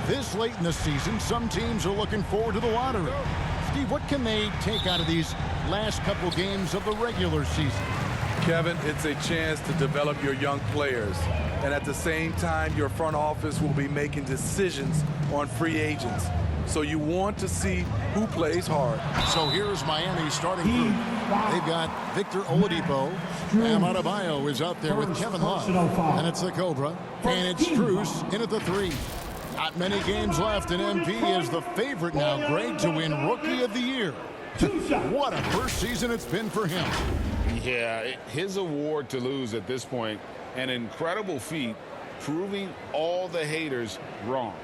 This late in the season, some teams are looking forward to the lottery. Steve, what can they take out of these last couple games of the regular season? Kevin, it's a chance to develop your young players. And at the same time, your front office will be making decisions on free agents. So you want to see who plays hard. So here's Miami's starting group. They've got Victor Oladipo. Bam Adebayo is out there with Kevin Love. And it's the Cobra. And it's Strus in at the 3. Not many games left, and MP is the favorite now, Greg, to win Rookie of the Year. What a first season it's been for him. Yeah, his award to lose at this point, an incredible feat, proving all the haters wrong.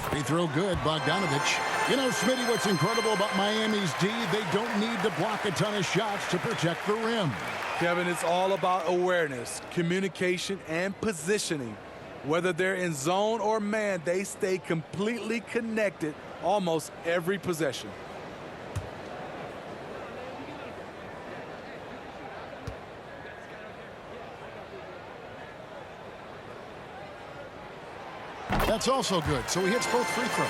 Free throw good, Bogdanovich. You know, Smitty, what's incredible about Miami's D, they don't need to block a ton of shots to protect the rim. Kevin, it's all about awareness, communication, and positioning. Whether they're in zone or man, they stay completely connected almost every possession. That's also good, so he hits both free throws.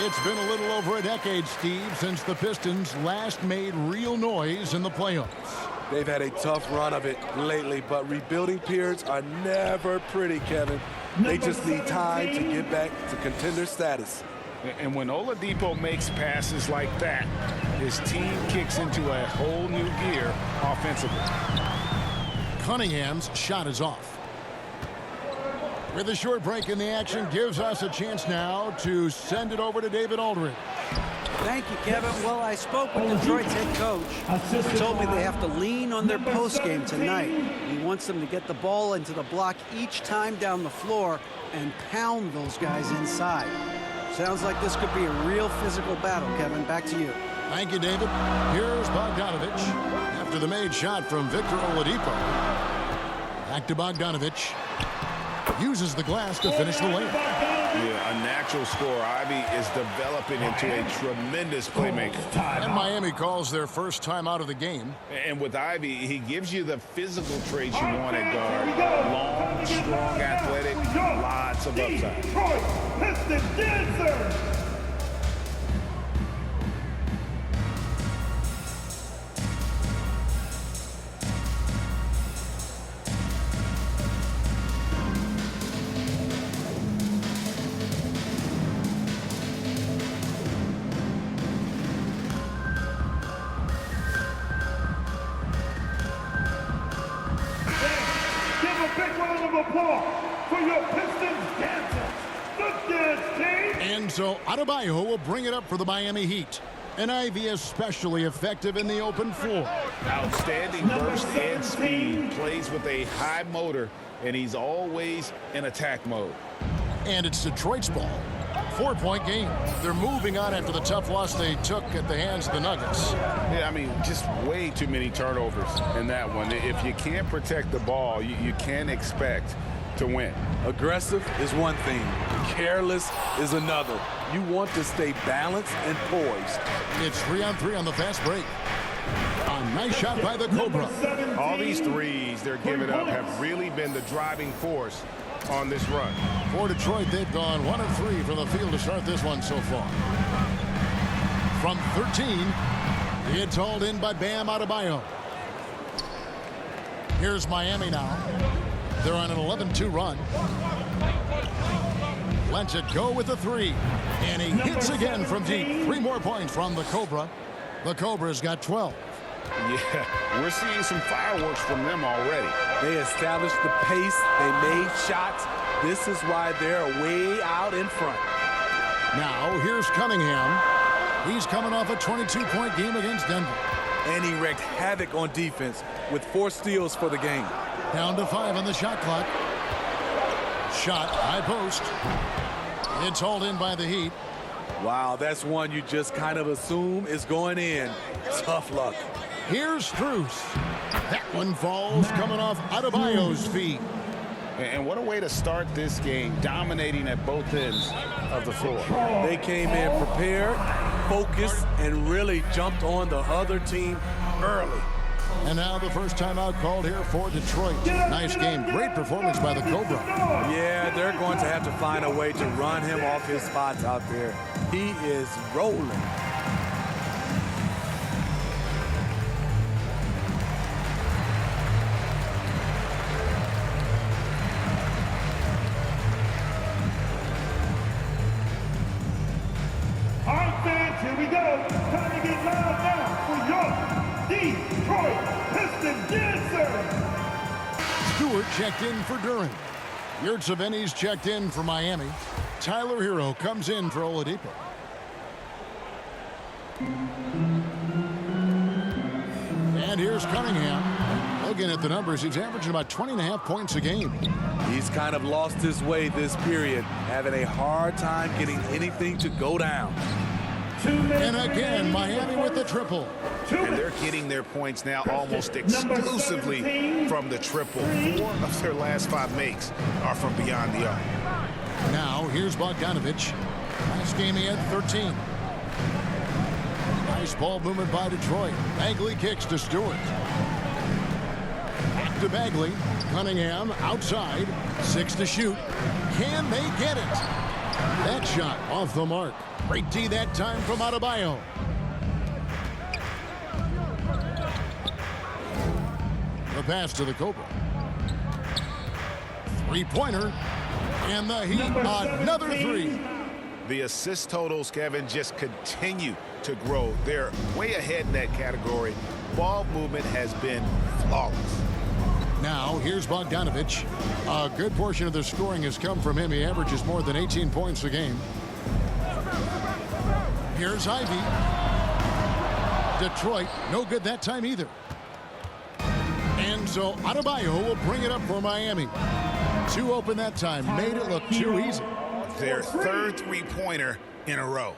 It's been a little over a decade, Steve, since the Pistons last made real noise in the playoffs. They've had a tough run of it lately, but rebuilding periods are never pretty, Kevin. They just need time to get back to contender status. And when Oladipo makes passes like that, his team kicks into a whole new gear offensively. Cunningham's shot is off. With a short break in the action, gives us a chance now to send it over to David Aldridge. Thank you, Kevin. Well, I spoke with Detroit's head coach. He told me they have to lean on their postgame tonight. He wants them to get the ball into the block each time down the floor and pound those guys inside. Sounds like this could be a real physical battle, Kevin. Back to you. Thank you, David. Here's Bogdanovich after the made shot from Victor Oladipo. Back to Bogdanovich. Uses the glass to finish the layup. Yeah, a natural scorer. Ivy is developing into a tremendous playmaker. And Miami calls their first time out of the game. And with Ivy, he gives you the physical traits you want at guard. Long, strong, athletic, lots of upside. Detroit Pistons dancer. For your Pistons dancers, the dance team. And so Adebayo will bring it up for the Miami Heat. And Ivy especially effective in the open floor. Outstanding burst and speed. Plays with a high motor, and he's always in attack mode. And it's Detroit's ball. 4-point game. They're moving on after the tough loss they took at the hands of the Nuggets. Yeah, I mean, just way too many turnovers in that one. If you can't protect the ball, you can't expect to win. Aggressive is one thing. Careless is another. You want to stay balanced and poised. It's 3-on-3 on the fast break. A nice shot by the Cobra. All these threes they're giving up have really been the driving force on this run. For Detroit, they've gone 1 of 3 from the field to start this one so far. From 13, it's hauled in by Bam Adebayo. Here's Miami now. They're on an 11-2 run. Lets it go with the 3. And he hits again from deep. 3 more points from the Cobra. The Cobra's got 12. Yeah, we're seeing some fireworks from them already. They established the pace. They made shots. This is why they're way out in front. Now, here's Cunningham. He's coming off a 22-point game against Denver. And he wreaked havoc on defense with 4 steals for the game. Down to 5 on the shot clock. Shot, high post. It's hauled in by the Heat. Wow, that's one you just kind of assume is going in. Tough luck. Here's Strus. That one falls coming off Adebayo's feet. And what a way to start this game, dominating at both ends of the floor. They came in prepared, focused, and really jumped on the other team early. And now the first timeout called here for Detroit. Nice game. Great performance by the Cobra. Yeah, they're going to have to find a way to run him off his spots out there. He is rolling. All right, fans, here we go. Time to get loud now for your Detroit Pistons. Yes, sir. Stewart checked in for Duran. Yurtseven's checked in for Miami. Tyler Hero comes in for Oladipo. And here's Cunningham. Looking at the numbers, he's averaging about 20.5 points a game. He's kind of lost his way this period, having a hard time getting anything to go down. And again, Miami with the triple. And they're getting their points now almost exclusively from the triple. 4 of their last 5 makes are from beyond the arc. Now, here's Bogdanovich. Last game he had 13. Nice ball movement by Detroit. Bagley kicks to Stewart. Back to Bagley. Cunningham outside. 6 to shoot. Can they get it? That shot off the mark. Great D that time from Adebayo. The pass to the Cobra. Three-pointer. And the Heat, another 3. The assist totals, Kevin, just continue to grow. They're way ahead in that category. Ball movement has been flawless. Now, here's Bogdanovich. A good portion of the scoring has come from him. He averages more than 18 points a game. Here's Ivy. Detroit, no good that time either. And so Adebayo will bring it up for Miami. 2 open that time. Made it look too easy. Their 3rd three-pointer in a row.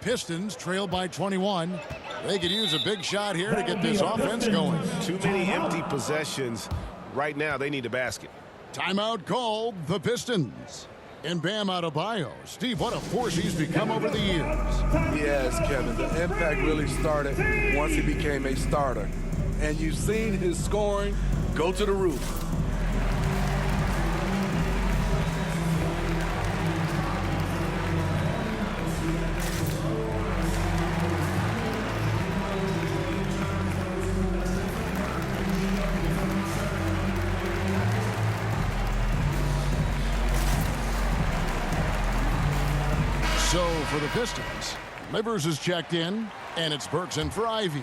Pistons trail by 21. They could use a big shot here to get this offense going. Too many empty possessions. Right now, they need a basket. Timeout called, the Pistons. And Bam Adebayo. Steve, what a force he's become over the years. Yes, Kevin, the impact really started once he became a starter. And you've seen his scoring go to the roof. So for the Pistons, Livers is checked in, and it's Burks in for Ivy.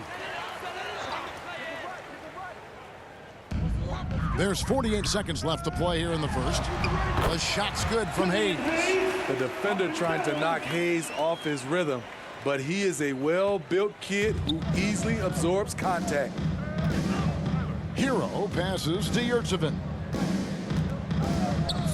There's 48 seconds left to play here in the first. The shot's good from Hayes. The defender trying to knock Hayes off his rhythm, but he is a well-built kid who easily absorbs contact. Hero passes to Yurtseven.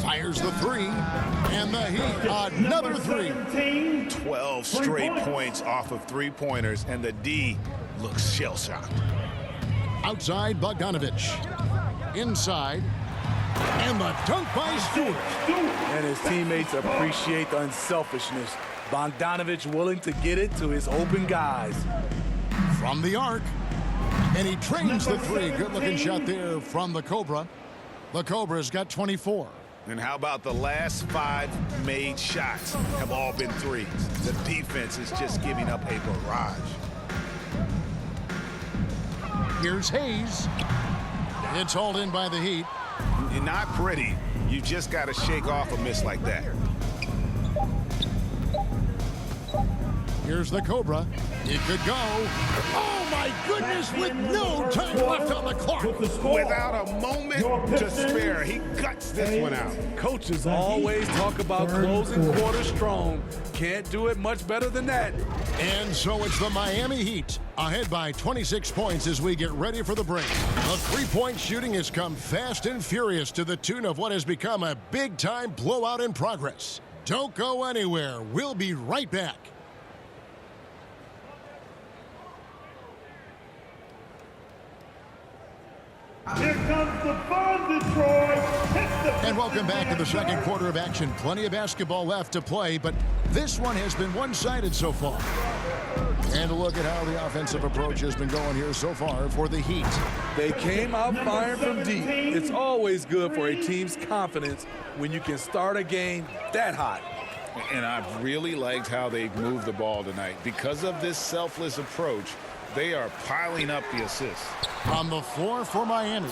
Fires the 3, and the Heat, another 3. 12 straight points off of three-pointers, and the D looks shell-shocked. Outside, Bogdanovich. Inside, and the dunk by Stewart. And his teammates appreciate the unselfishness. Bogdanovich willing to get it to his open guys. From the arc, and he trains the 3. Good-looking shot there from the Cobra. The Cobra's got 24. And how about the last 5 made shots have all been threes? The defense is just giving up a barrage. Here's Hayes. It's hauled in by the Heat. You're not pretty. You just got to shake off a miss like that. Here's the Cobra. It could go. Oh, my goodness, with no time left on the clock. Without a moment to spare, he guts this one out. Coaches always talk about closing quarters strong. Can't do it much better than that. And so it's the Miami Heat ahead by 26 points as we get ready for the break. The three-point shooting has come fast and furious to the tune of what has become a big-time blowout in progress. Don't go anywhere. We'll be right back. comes the Von Detroit. And welcome back to the second quarter of action. Plenty of basketball left to play, but this one has been one-sided so far. And a look at how the offensive approach has been going here so far for the Heat. They came out firing from deep. It's always good for a team's confidence when you can start a game that hot. And I've really liked how they've moved the ball tonight. Because of this selfless approach, they are piling up the assists. On the floor for Miami,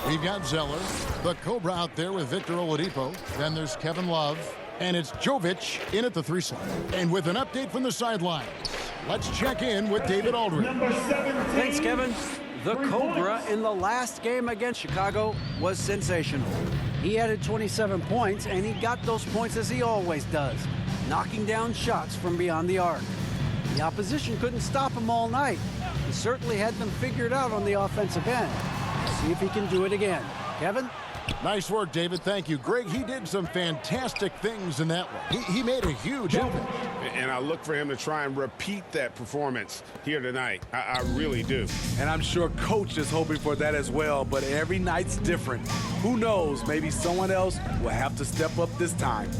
we've got Zeller, the Cobra out there with Victor Oladipo. Then there's Kevin Love, and it's Jovic in at the 3 side. And with an update from the sidelines, let's check in with David Aldridge. Number 17. Thanks, Kevin. The Cobra in the last game against Chicago was sensational. He added 27 points, and he got those points as he always does, knocking down shots from beyond the arc. The opposition couldn't stop him all night. He certainly had them figured out on the offensive end. See if he can do it again. Kevin? Nice work, David. Thank you. Greg, he did some fantastic things in that one. He made a huge impact. And I look for him to try and repeat that performance here tonight. I really do. And I'm sure Coach is hoping for that as well, but every night's different. Who knows, maybe someone else will have to step up this time.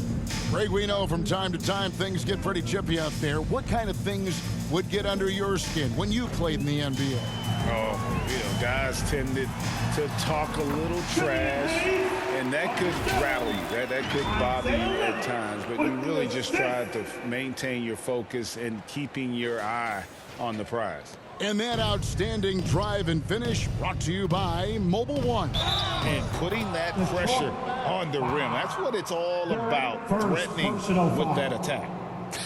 Greg, we know from time to time things get pretty chippy out there. What kind of things would get under your skin when you played in the NBA? Oh, guys tended to talk a little trash, and that could rattle you. That could bother you at times, but you really just tried to maintain your focus and keeping your eye on the prize. And that outstanding drive and finish brought to you by Mobile One. And putting that pressure on the rim, that's what it's all about, threatening with that attack.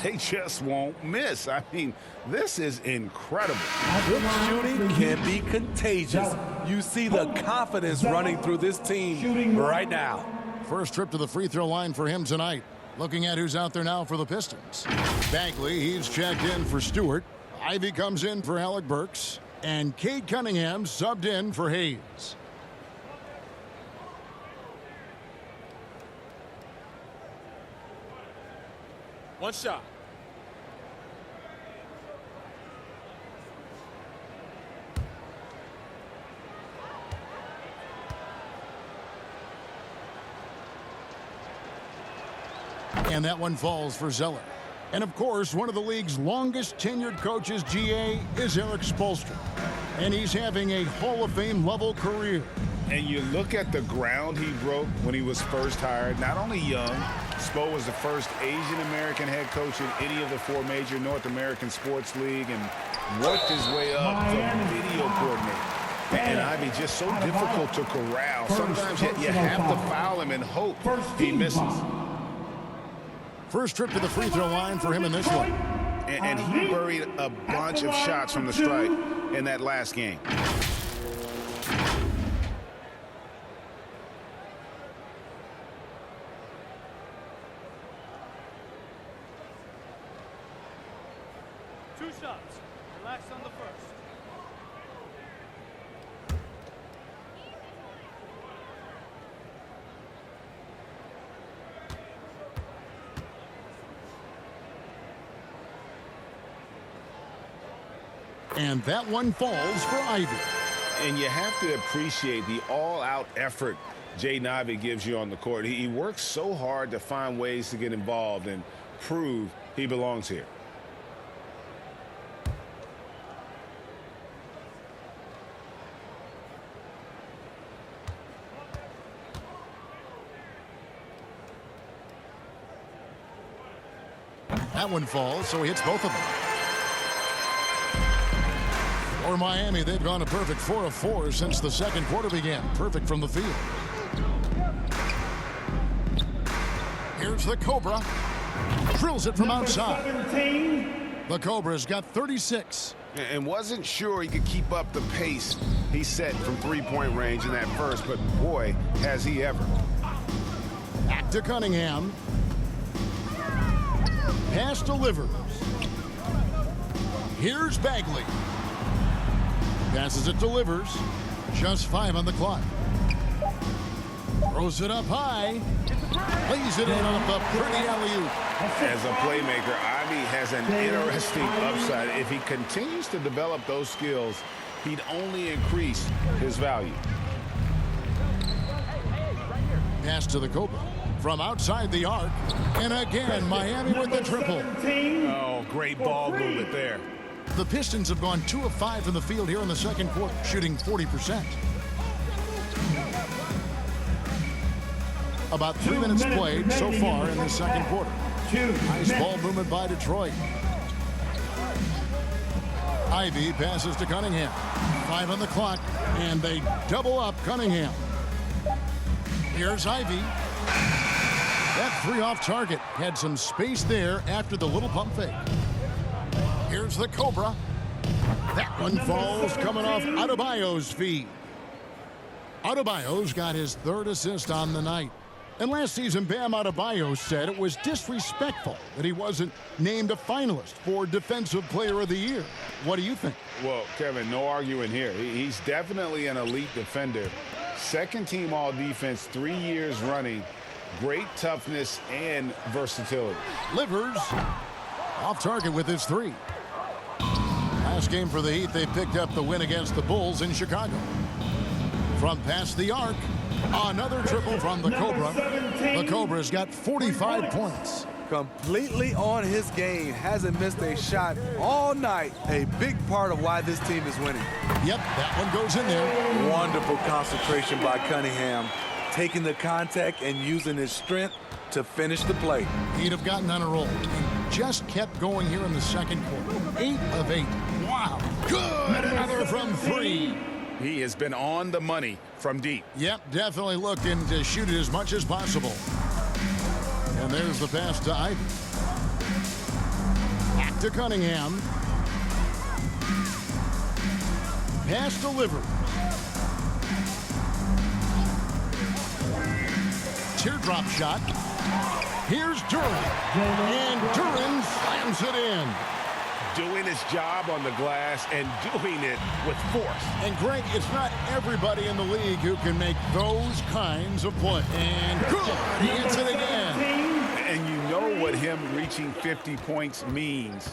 They just won't miss. I mean, this is incredible. Good shooting can be contagious. You see the confidence running through this team right now. First trip to the free throw line for him tonight. Looking at who's out there now for the Pistons. Bagley, he's checked in for Stewart. Ivy comes in for Alec Burks. And Cade Cunningham subbed in for Hayes. One shot. And that one falls for Zeller. And of course, one of the league's longest tenured coaches, GA, is Eric Spoelstra. And he's having a Hall of Fame level career. And you look at the ground he broke when he was first hired. Not only young, Spo was the first Asian-American head coach in any of the 4 major North American sports league and worked his way up from video coordinator. And Ivy just so difficult to corral. Sometimes you have to foul him and hope he misses. First trip to the free throw line for him in this one. And he buried a bunch of shots from the stripe in that last game. Two shots. Relax on the first. And that one falls for Ivy. And you have to appreciate the all-out effort Jaden Ivey gives you on the court. He works so hard to find ways to get involved and prove he belongs here. That one falls, so he hits both of them. For Miami, they've gone a perfect 4 of 4 since the second quarter began. Perfect from the field. Here's the Cobra. Drills it from outside. 17. The Cobra's got 36. And wasn't sure he could keep up the pace he set from three-point range in that first, but boy, has he ever. Back to Cunningham. Pass delivers. Here's Bagley. Passes it, delivers. Just 5 on the clock. Throws it up high. Lays it in off a pretty alley-oop. As a playmaker, Ivy has an interesting upside. If he continues to develop those skills, he'd only increase his value. Pass to the Cobra. From outside the arc. And again, Miami with the triple. Oh, great ball movement there. The Pistons have gone 2 of 5 from the field here in the second quarter, shooting 40%. About 3 minutes played so far in the second quarter. Nice ball movement by Detroit. Ivy passes to Cunningham. 5 on the clock, and they double up Cunningham. Here's Ivy. That 3 off target. Had some space there after the little pump fake. Here's the Cobra. That one falls coming off Adebayo's feet. Adebayo's got his 3rd assist on the night. And last season, Bam Adebayo said it was disrespectful that he wasn't named a finalist for Defensive Player of the Year. What do you think? Well, Kevin, no arguing here. He's definitely an elite defender. Second team all defense 3 years running. Great toughness and versatility. Livers off target with his 3. Last game for the Heat, they picked up the win against the Bulls in Chicago. From past the arc, another triple from the Cobra. The Cobra's got 45 points. Completely on his game. Hasn't missed a shot all night. A big part of why this team is winning. Yep, that one goes in there. Wonderful concentration by Cunningham. Taking the contact and using his strength to finish the play. He'd have gotten on a roll. He just kept going here in the second quarter. 8 of 8. Wow. Good. Another from 3. He has been on the money from deep. Yep, definitely looking to shoot it as much as possible. And there's the pass to Ivy. Back to Cunningham. Pass delivered. Teardrop shot. Here's Duren. And Duren slams it in. Doing his job on the glass and doing it with force. And Greg, it's not everybody in the league who can make those kinds of plays. And good, he hits it again. And you know what him reaching 50 points means.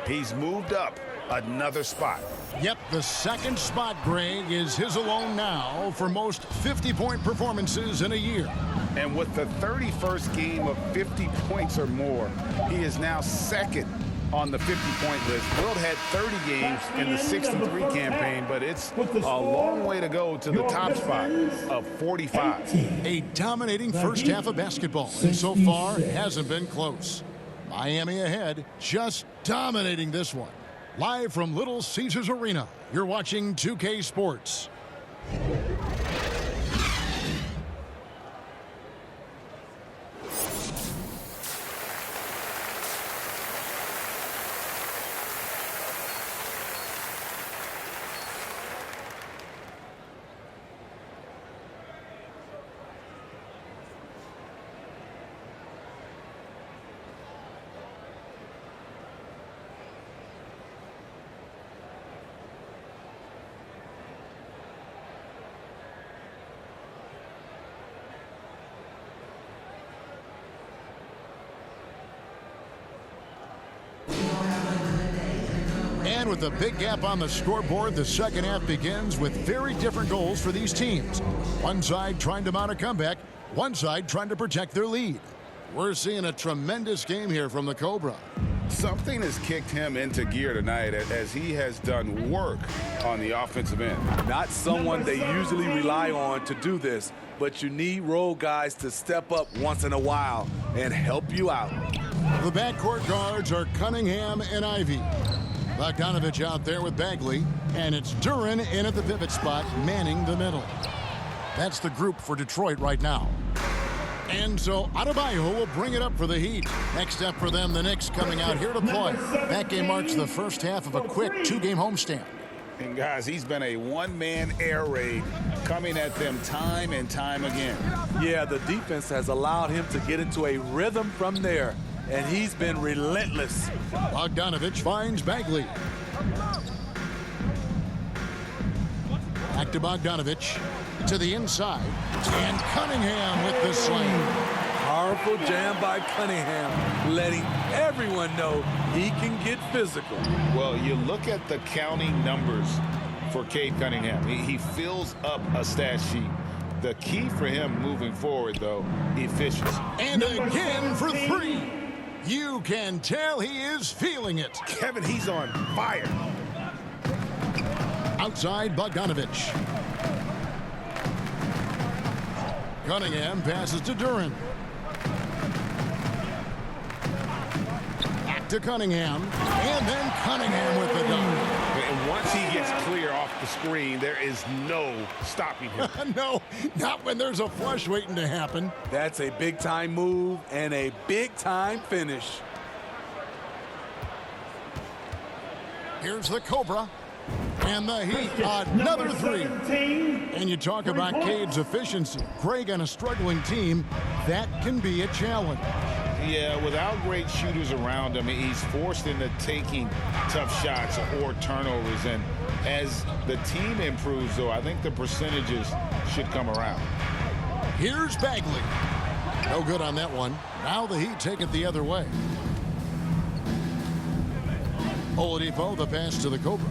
He's moved up another spot. Yep, the second spot, Greg, is his alone now for most 50-point performances in a year. And with the 31st game of 50 points or more, he is now second on the 50-point list. Wilt had 30 games in the 63 campaign, but it's a long way to go to the top spot of 45. A dominating first half of basketball, and so far it hasn't been close. Miami ahead, just dominating this one. Live from Little Caesars Arena, you're watching 2K Sports. And with a big gap on the scoreboard, the second half begins with very different goals for these teams. One side trying to mount a comeback, one side trying to protect their lead. We're seeing a tremendous game here from the Cobra. Something has kicked him into gear tonight as he has done work on the offensive end. Not someone they usually rely on to do this, but you need role guys to step up once in a while and help you out. The backcourt guards are Cunningham and Ivy. Bogdanovich out there with Bagley, and it's Duren in at the pivot spot, manning the middle. That's the group for Detroit right now. And so Adebayo will bring it up for the Heat. Next up for them, the Knicks coming out here to play. That game marks the first half of a quick 2-game homestand. And guys, he's been a one-man air raid coming at them time and time again. Yeah, the defense has allowed him to get into a rhythm from there, and he's been relentless. Bogdanovich finds Bagley. Back to Bogdanovich. To the inside. And Cunningham with the slam. Powerful jam by Cunningham, letting everyone know he can get physical. Well, you look at the counting numbers for Cade Cunningham. He fills up a stat sheet. The key for him moving forward, though, efficiency. And again for three. You can tell he is feeling it. Kevin, he's on fire. Outside Bogdanovich. Cunningham passes to Duren. Back to Cunningham. And then Cunningham with the dunk. And once he gets clear off the screen, there is no stopping him. No, not when there's a flush waiting to happen. That's a big-time move and a big-time finish. Here's the Cobra. And the Heat, another three. And you talk about Cade's efficiency. Greg on a struggling team, that can be a challenge. Yeah, without great shooters around him, he's forced into taking tough shots or turnovers. And as the team improves, though, I think the percentages should come around. Here's Bagley. No good on that one. Now the Heat take it the other way. Oladipo, the pass to the Cobra.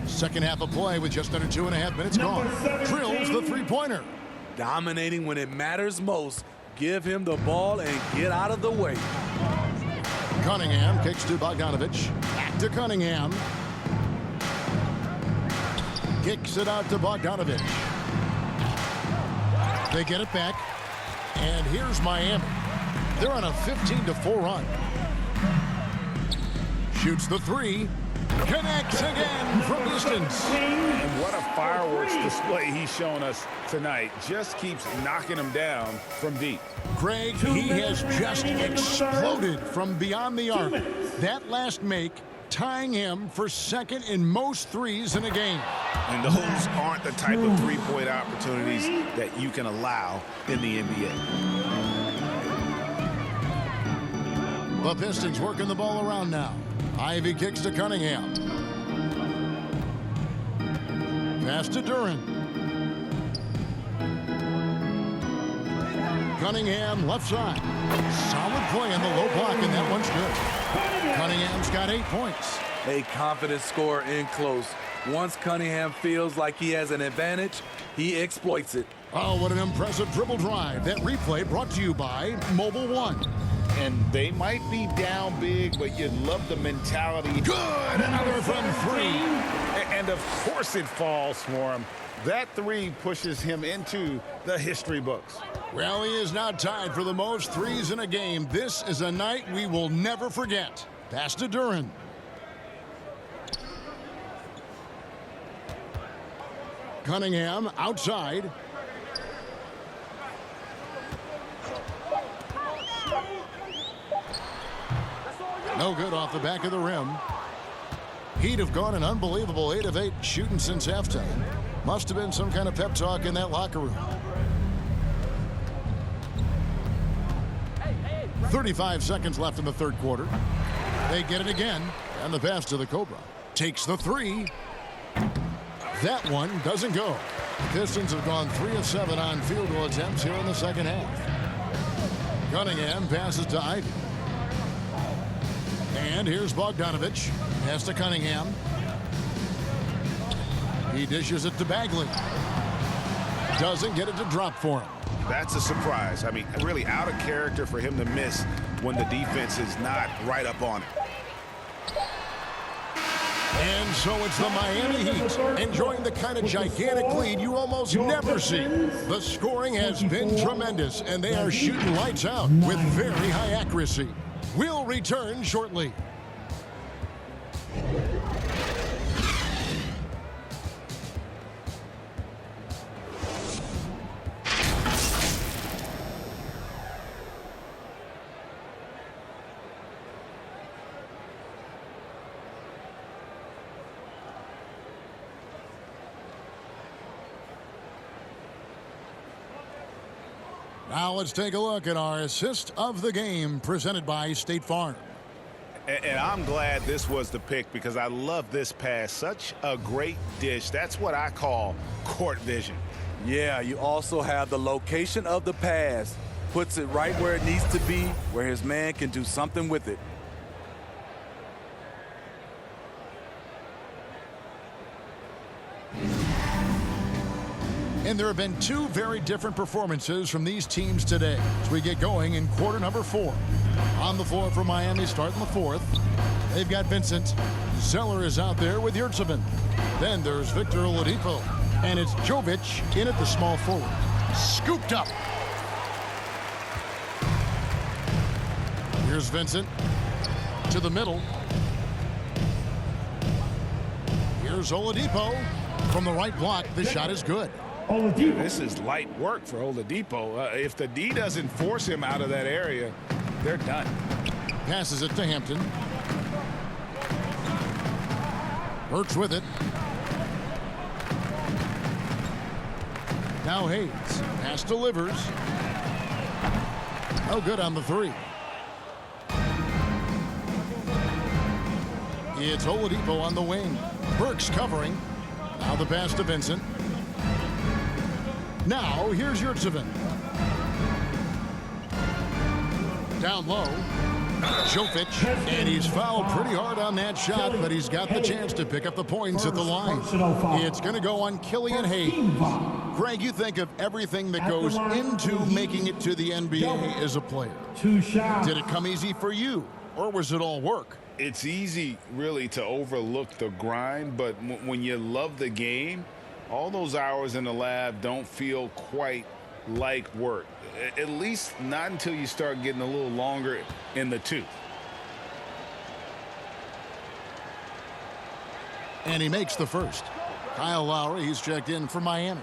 Second half of play with just under 2.5 minutes gone. Drills the three-pointer. Dominating when it matters most. Give him the ball and get out of the way. Cunningham kicks to Bogdanovich. Back to Cunningham. Kicks it out to Bogdanovich. They get it back. And here's Miami. They're on a 15-4 run. Shoots the three. Connects again from distance. And what a fireworks display he's shown us tonight. Just keeps knocking them down from deep. Greg, he has just exploded from beyond the arc. That last make tying him for second in most threes in a game. And those aren't the type of three-point opportunities that you can allow in the NBA. The Pistons working the ball around now. Ivy kicks to Cunningham. Pass to Duren. Cunningham left side. Solid play on the low block, and that one's good. Cunningham's got 8 points. A confident scorer in close. Once Cunningham feels like he has an advantage, he exploits it. Oh, what an impressive dribble drive. That replay brought to you by Mobile One. And they might be down big, but you'd love the mentality. Good! Another from three. And of course it falls for him. That three pushes him into the history books. Well, he is now tied for the most threes in a game. This is a night we will never forget. Pass to Duren. Cunningham outside. No good off the back of the rim. Heat have gone an unbelievable 8 of 8 shooting since halftime. Must have been some kind of pep talk in that locker room. 35 seconds left in the third quarter. They get it again, and the pass to the Cobra. Takes the three. That one doesn't go. The Pistons have gone 3 of 7 on field goal attempts here in the second half. Cunningham passes to Ivy. And here's Bogdanovich. Pass to Cunningham. He dishes it to Bagley. Doesn't get it to drop for him. That's a surprise. I mean, really out of character for him to miss when the defense is not right up on it. And so it's the Miami Heat enjoying the kind of gigantic lead you almost never see. The scoring has been tremendous, and they are shooting lights out with very high accuracy. We'll return shortly. Now let's take a look at our assist of the game presented by State Farm. And I'm glad this was the pick because I love this pass. Such a great dish. That's what I call court vision. Yeah, you also have the location of the pass. Puts it right where it needs to be, where his man can do something with it. And there have been two very different performances from these teams today as we get going in quarter number 4. On the floor for Miami starting the 4th. They've got Vincent. Zeller is out there with Yurtseven. Then there's Victor Oladipo. And it's Jovic in at the small forward. Scooped up. Here's Vincent to the middle. Here's Oladipo from the right block. The shot is good. This is light work for Oladipo. If the D doesn't force him out of that area, they're done. Passes it to Hampton. Burks with it. Now Hayes. Pass delivers. No good on the 3. It's Oladipo on the wing. Burks covering. Now the pass to Vincent. Now here's Yurtseven. Down low. Jovic, and he's fouled pretty hard on that shot, but he's got the chance to pick up the points at the line. It's going to go on Killian Hayes. Greg, you think of everything that goes into making it to the NBA as a player. Did it come easy for you, or was it all work? It's easy, really, to overlook the grind, but when you love the game, all those hours in the lab don't feel quite like work. At least not until you start getting a little longer in the tooth. And he makes the first. Kyle Lowry, he's checked in for Miami.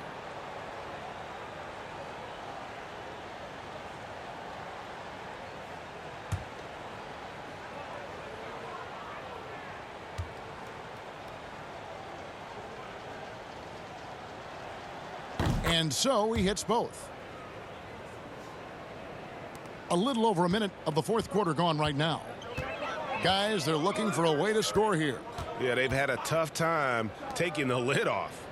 And so he hits both. A little over a minute of the 4th quarter gone right now. Guys, they're looking for a way to score here. Yeah, they've had a tough time taking the lid off.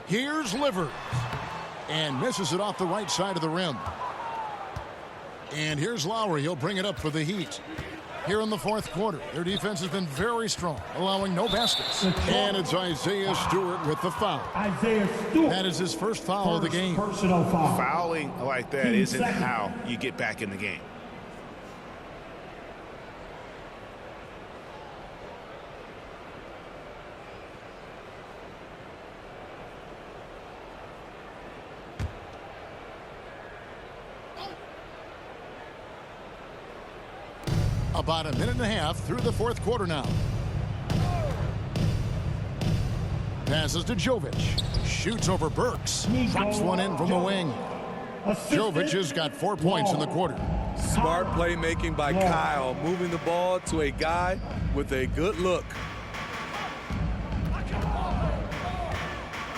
Here's Livers. And misses it off the right side of the rim. And here's Lowry. He'll bring it up for the Heat. Here in the 4th quarter, their defense has been very strong, allowing no baskets. And it's Isaiah Stewart with the foul. Isaiah Stewart. That is his first foul of the game. Personal foul. Fouling like that isn't how you get back in the game. About a minute and a half through the 4th quarter now. Passes to Jovic. Shoots over Burks. Drops one in from the wing. Jovic has got 4 points in the quarter. Smart playmaking by Kyle, moving the ball to a guy with a good look.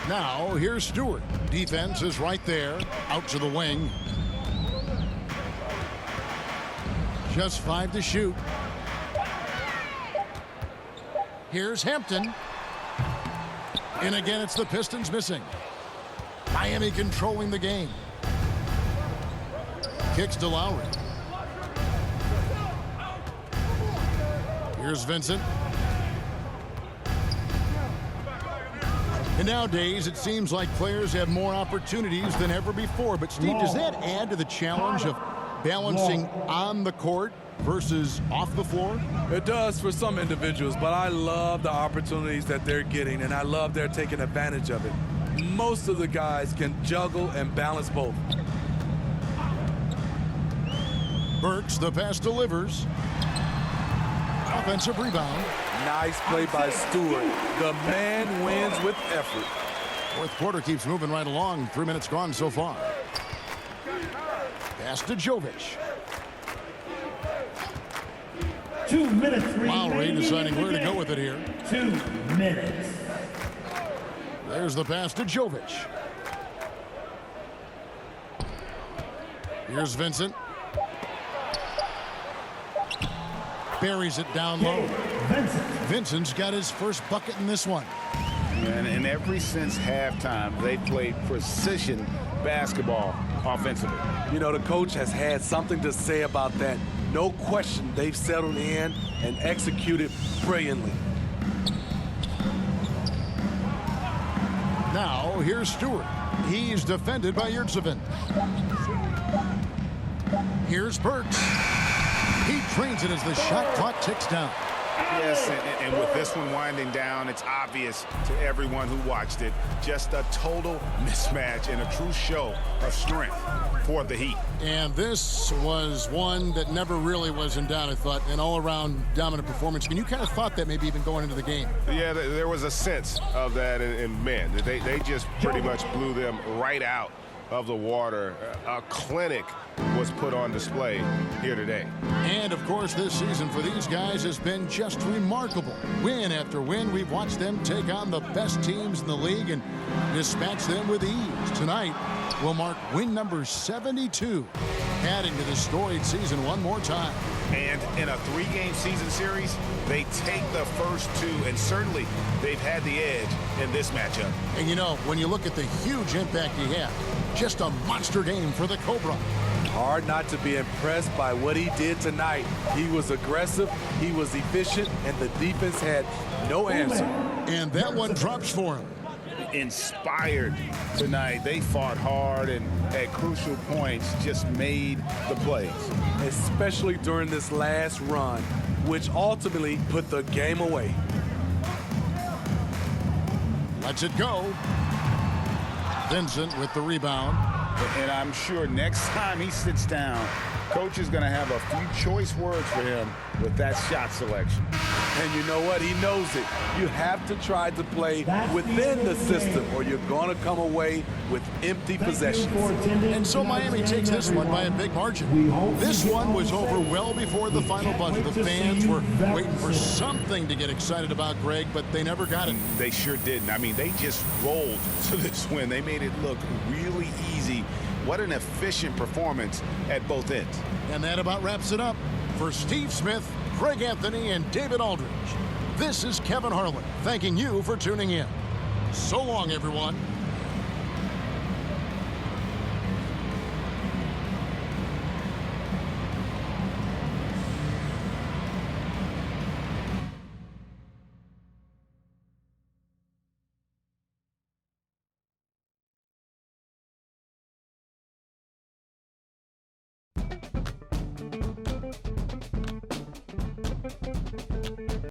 Now here's Stewart. Defense is right there. Out to the wing. Just 5 to shoot. Here's Hampton. And again, it's the Pistons missing. Miami controlling the game. Kicks to Lowry. Here's Vincent. And nowadays, it seems like players have more opportunities than ever before. But, Steve, does that add to the challenge of balancing on the court versus off the floor? It does for some individuals, but I love the opportunities that they're getting, and I love they're taking advantage of it. Most of the guys can juggle and balance both. Burks, the pass delivers. Offensive rebound. Nice play by Stewart. The man wins with effort. 4th quarter keeps moving right along. 3 minutes gone so far. Pass to Jovic. 2 minutes Lowry remaining deciding in the where to go game. with it here. 2 minutes. There's the pass to Jovic. Here's Vincent. Buries it down low. Vincent's got his first bucket in this one. And ever since halftime, they played precision basketball offensively. You know, the coach has had something to say about that. No question, they've settled in and executed brilliantly. Now, here's Stewart. He's defended by Yurtseven. Here's Burks. He trains it as the shot clock ticks down. Yes, and with this one winding down, it's obvious to everyone who watched it. Just a total mismatch and a true show of strength for the Heat. And this was one that never really was in doubt, I thought. An all-around dominant performance. And you kind of thought that maybe even going into the game. Yeah, there was a sense of that, and man, they just pretty much blew them right out of the water. A clinic was put on display here today. And, of course, this season for these guys has been just remarkable. Win after win, we've watched them take on the best teams in the league and dispatch them with ease. Tonight will mark win number 72, adding to this storied season one more time. And in a 3-game season series, they take the first 2, and certainly they've had the edge in this matchup. And, you know, when you look at the huge impact he had, just a monster game for the Cobra. Hard not to be impressed by what he did tonight. He was aggressive, he was efficient, and the defense had no answer. And that one drops for him. Inspired tonight. They fought hard and at crucial points just made the plays. Especially during this last run, which ultimately put the game away. Lets it go. Vincent with the rebound. And I'm sure next time he sits down, coach is going to have a few choice words for him with that shot selection. And you know what? He knows it. You have to try to play within the system or you're going to come away with empty possessions. And so Miami takes this one by a big margin. This one was over well before the final buzzer. The fans were waiting for something to get excited about, Greg, but they never got it. They sure didn't. I mean, they just rolled to this win. They made it look really easy. What an efficient performance at both ends. And that about wraps it up. For Steve Smith, Craig Anthony, and David Aldridge, this is Kevin Harlan thanking you for tuning in. So long, everyone.